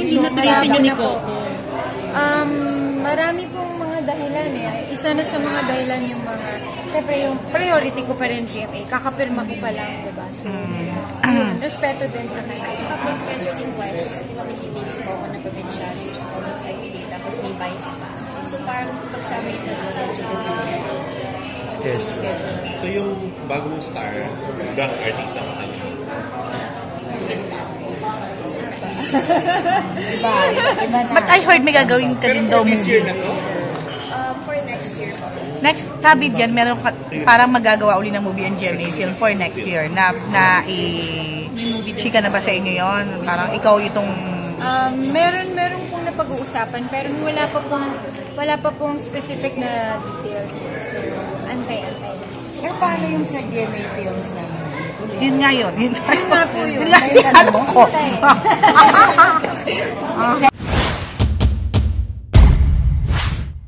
Hindi na-trace nyo ni Coco. Marami pong mga dahilan eh. Isa na sa mga dahilan yung mga, syempre yung priority ko pa rin GMA. Kakapirma ko pa lang, diba? So, yun, respeto din sa kanya. Tapos scheduling wise, kasi di ba may meetings po ako na provincial, which is almost every day, tapos may bias pa. So parang pagsama yung dalawa, schedule. So yung bago mong star, ibang artista ka sa niyo? But I heard may gagawin ka din daw this year movie. na to? For next year po. Next, sabi dyan, meron parang magagawa uli ng movie ang GMA film for next year na chika na ba sa inyo yun? Parang ikaw itong... Meron pong napag-uusapan pero wala pa pong specific na details. So, antay-antay. Pero paano yung sa GMA Films naman? Yun nga yun. Yun nga po yun. Yun nga yun.